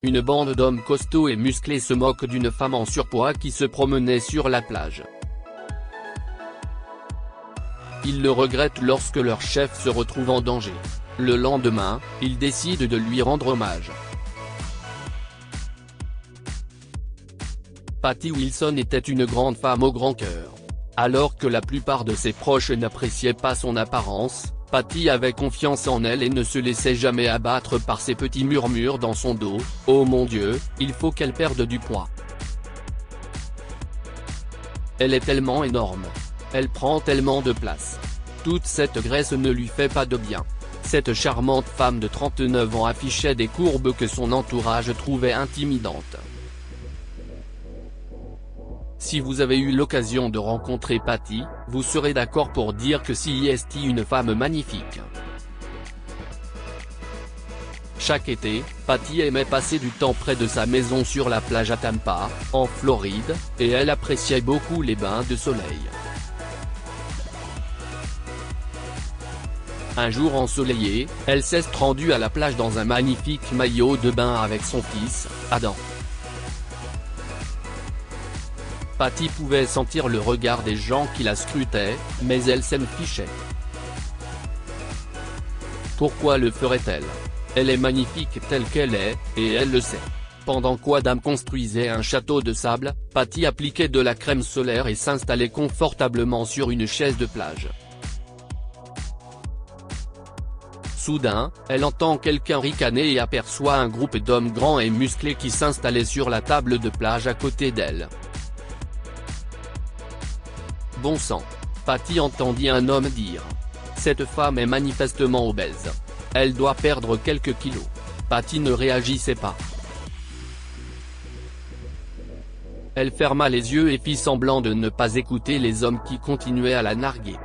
Une bande d'hommes costauds et musclés se moque d'une femme en surpoids qui se promenait sur la plage. Ils le regrettent lorsque leur chef se retrouve en danger. Le lendemain, ils décident de lui rendre hommage. Patty Wilson était une grande femme au grand cœur. Alors que la plupart de ses proches n'appréciaient pas son apparence, Patty avait confiance en elle et ne se laissait jamais abattre par ces petits murmures dans son dos. « Oh mon Dieu, il faut qu'elle perde du poids. Elle est tellement énorme. Elle prend tellement de place. Toute cette graisse ne lui fait pas de bien. » Cette charmante femme de 39 ans affichait des courbes que son entourage trouvait intimidantes. Si vous avez eu l'occasion de rencontrer Patty, vous serez d'accord pour dire que c'est une femme magnifique. Chaque été, Patty aimait passer du temps près de sa maison sur la plage à Tampa, en Floride, et elle appréciait beaucoup les bains de soleil. Un jour ensoleillé, elle s'est rendue à la plage dans un magnifique maillot de bain avec son fils, Adam. Patty pouvait sentir le regard des gens qui la scrutaient, mais elle s'en fichait. Pourquoi le ferait-elle? Elle est magnifique telle qu'elle est, et elle le sait. Pendant qu'Adam construisait un château de sable, Patty appliquait de la crème solaire et s'installait confortablement sur une chaise de plage. Soudain, elle entend quelqu'un ricaner et aperçoit un groupe d'hommes grands et musclés qui s'installaient sur la table de plage à côté d'elle. Bon sang. Patty entendit un homme dire. Cette femme est manifestement obèse. Elle doit perdre quelques kilos. Patty ne réagissait pas. Elle ferma les yeux et fit semblant de ne pas écouter les hommes qui continuaient à la narguer.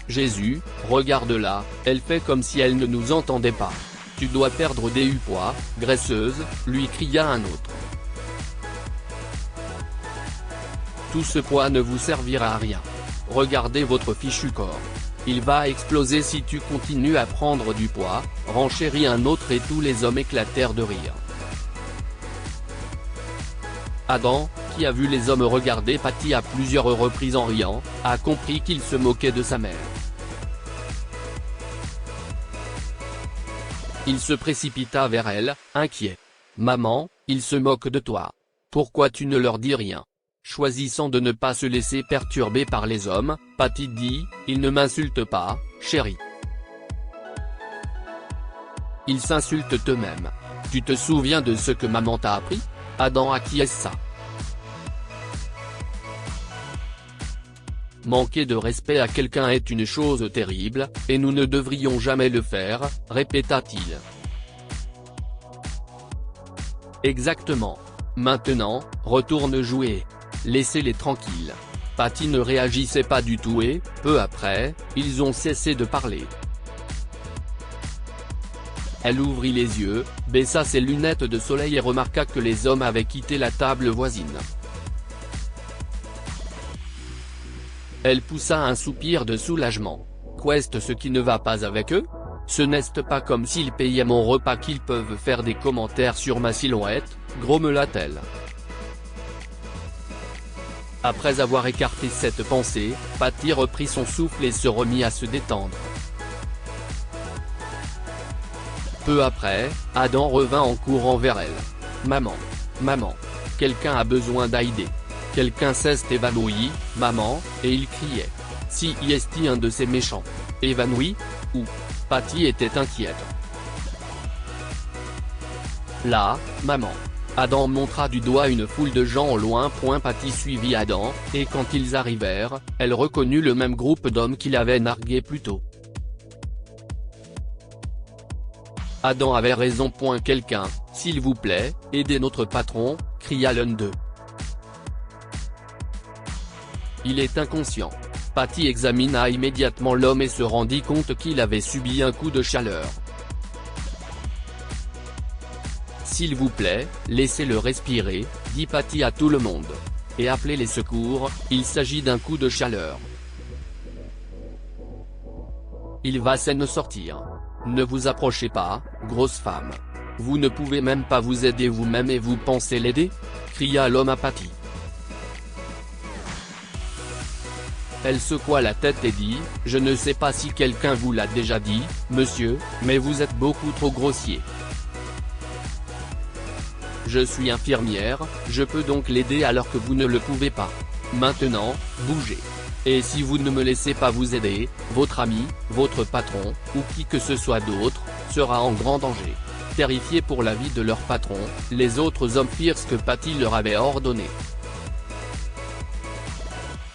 Jésus, regarde-la, elle fait comme si elle ne nous entendait pas. Tu dois perdre des poids, graisseuse, lui cria un autre. Tout ce poids ne vous servira à rien. Regardez votre fichu corps. Il va exploser si tu continues à prendre du poids, renchérit un autre et tous les hommes éclatèrent de rire. Adam, qui a vu les hommes regarder Patty à plusieurs reprises en riant, a compris qu'il se moquait de sa mère. Il se précipita vers elle, inquiet. « Maman, ils se moquent de toi. Pourquoi tu ne leur dis rien ?» Choisissant de ne pas se laisser perturber par les hommes, Patty dit « Ils ne m'insultent pas, chérie. Ils s'insultent eux-mêmes. Tu te souviens de ce que maman t'a appris ?» Adam acquiesça. Manquer de respect à quelqu'un est une chose terrible, et nous ne devrions jamais le faire, répéta-t-il. Exactement. Maintenant, retourne jouer. Laissez-les tranquilles. Patty ne réagissait pas du tout et, peu après, ils ont cessé de parler. Elle ouvrit les yeux, baissa ses lunettes de soleil et remarqua que les hommes avaient quitté la table voisine. Elle poussa un soupir de soulagement. Qu'est-ce ce qui ne va pas avec eux? Ce n'est pas comme s'ils payaient mon repas qu'ils peuvent faire des commentaires sur ma silhouette, grommela-t-elle. Après avoir écarté cette pensée, Patty reprit son souffle et se remit à se détendre. Peu après, Adam revint en courant vers elle. « Maman. Maman. Quelqu'un a besoin d'aider. Quelqu'un s'est évanoui, maman, » et il criait. « Si est un de ces méchants. Évanoui? Où ?» Patty était inquiète. « Là, maman. » Adam montra du doigt une foule de gens au loin. Patty suivit Adam, et quand ils arrivèrent, elle reconnut le même groupe d'hommes qui l'avaient nargué plus tôt. Adam avait raison. Quelqu'un, s'il vous plaît, aidez notre patron, cria l'un d'eux. Il est inconscient. Patty examina immédiatement l'homme et se rendit compte qu'il avait subi un coup de chaleur. S'il vous plaît, laissez-le respirer, dit Patty à tout le monde. Et appelez les secours, il s'agit d'un coup de chaleur. Il va s'en sortir. Ne vous approchez pas, Grosse femme. Vous ne pouvez même pas vous aider vous-même et vous pensez l'aider ? Cria l'homme à Patty. Elle secoua la tête et dit, je ne sais pas si quelqu'un vous l'a déjà dit, monsieur, mais vous êtes beaucoup trop grossier. Je suis infirmière, je peux donc l'aider alors que vous ne le pouvez pas. Maintenant, bougez. Et si vous ne me laissez pas vous aider, votre ami, votre patron, ou qui que ce soit d'autre, sera en grand danger. Terrifiés pour la vie de leur patron, les autres hommes firent ce que Patty leur avait ordonné.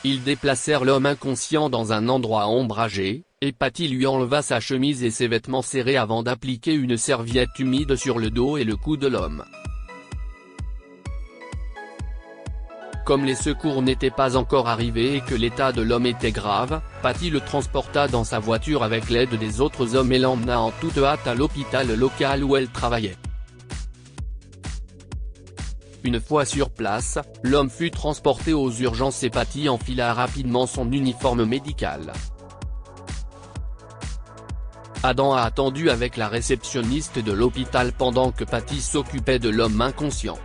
Ils déplacèrent l'homme inconscient dans un endroit ombragé, et Patty lui enleva sa chemise et ses vêtements serrés avant d'appliquer une serviette humide sur le dos et le cou de l'homme. Comme les secours n'étaient pas encore arrivés et que l'état de l'homme était grave, Patty le transporta dans sa voiture avec l'aide des autres hommes et l'emmena en toute hâte à l'hôpital local où elle travaillait. Une fois sur place, l'homme fut transporté aux urgences et Patty enfila rapidement son uniforme médical. Adam a attendu avec la réceptionniste de l'hôpital pendant que Patty s'occupait de l'homme inconscient.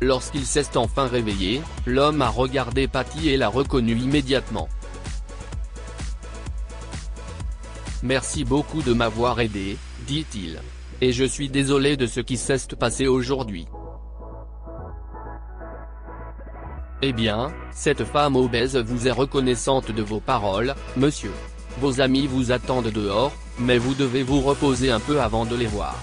Lorsqu'il s'est enfin réveillé, l'homme a regardé Patty et l'a reconnu immédiatement. « Merci beaucoup de m'avoir aidé », dit-il. « Et je suis désolé de ce qui s'est passé aujourd'hui. » Eh bien, cette femme obèse vous est reconnaissante de vos paroles, monsieur. Vos amis vous attendent dehors, mais vous devez vous reposer un peu avant de les voir.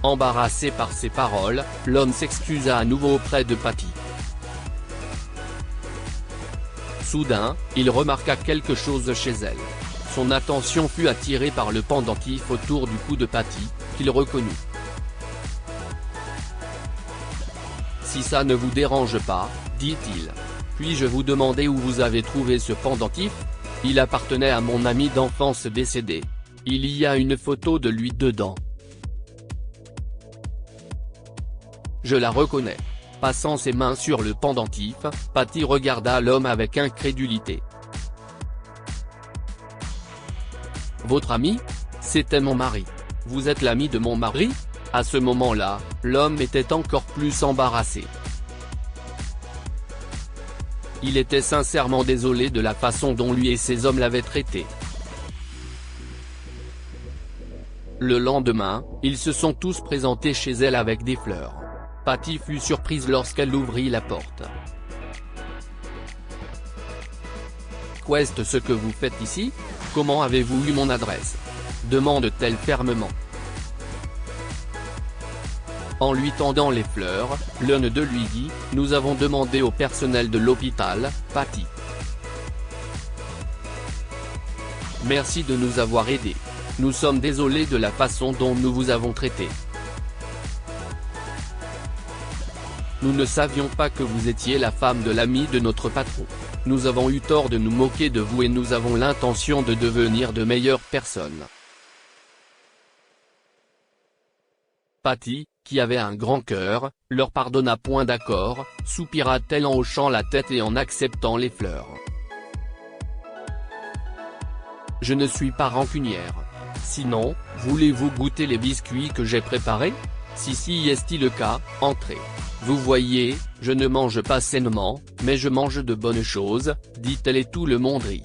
Embarrassé par ces paroles, l'homme s'excusa à nouveau auprès de Patty. Soudain, il remarqua quelque chose chez elle. Son attention fut attirée par le pendentif autour du cou de Patty, qu'il reconnut. « Si ça ne vous dérange pas, dit-il. Puis-je vous demander où vous avez trouvé ce pendentif ? Il appartenait à mon ami d'enfance décédé. Il y a une photo de lui dedans. Je la reconnais. » Passant ses mains sur le pendentif, Patty regarda l'homme avec incrédulité. « Votre ami ? C'était mon mari. Vous êtes l'ami de mon mari ?» À ce moment-là, l'homme était encore plus embarrassé. Il était sincèrement désolé de la façon dont lui et ses hommes l'avaient traité. Le lendemain, ils se sont tous présentés chez elle avec des fleurs. Patty fut surprise lorsqu'elle ouvrit la porte. « Qu'est-ce ce que vous faites ici ? Comment avez-vous eu mon adresse ? » demande-t-elle fermement. En lui tendant les fleurs, l'un d'eux lui dit « Nous avons demandé au personnel de l'hôpital, Patty. Merci de nous avoir aidés. Nous sommes désolés de la façon dont nous vous avons traité. Nous ne savions pas que vous étiez la femme de l'ami de notre patron. Nous avons eu tort de nous moquer de vous et nous avons l'intention de devenir de meilleures personnes. » Patty, qui avait un grand cœur, leur pardonna point d'accord, soupira-t-elle en hochant la tête et en acceptant les fleurs. « Je ne suis pas rancunière. Sinon, voulez-vous goûter les biscuits que j'ai préparés ? Si est-il le cas, entrez. Vous voyez, je ne mange pas sainement, mais je mange de bonnes choses, dit-elle et tout le monde rit.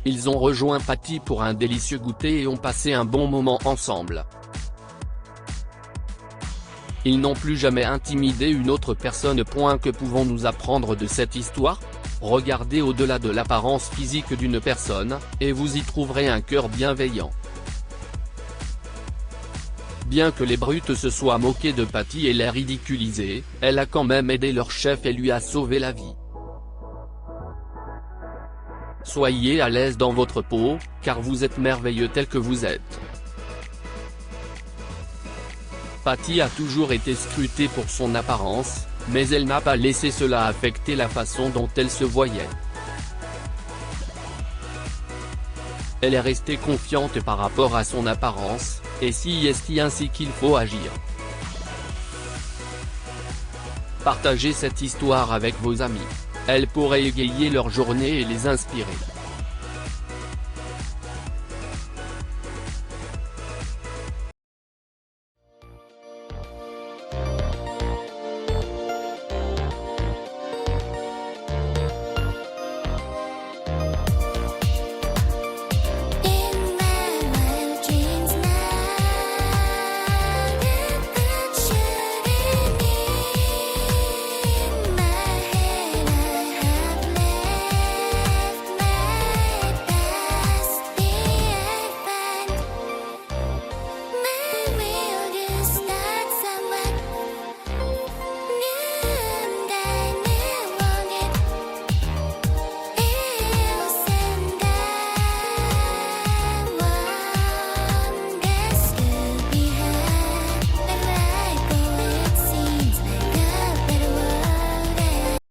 Ils ont rejoint Patty pour un délicieux goûter et ont passé un bon moment ensemble. Ils n'ont plus jamais intimidé une autre personne. Que pouvons-nous apprendre de cette histoire ? Regardez au-delà de l'apparence physique d'une personne, et vous y trouverez un cœur bienveillant. Bien que les brutes se soient moqués de Patty et l'aient ridiculisée, elle a quand même aidé leur chef et lui a sauvé la vie. Soyez à l'aise dans votre peau, car vous êtes merveilleux tel que vous êtes. Patty a toujours été scrutée pour son apparence, mais elle n'a pas laissé cela affecter la façon dont elle se voyait. Elle est restée confiante par rapport à son apparence, et c'est ainsi qu'il faut agir. Partagez cette histoire avec vos amis. Elle pourrait égayer leur journée et les inspirer.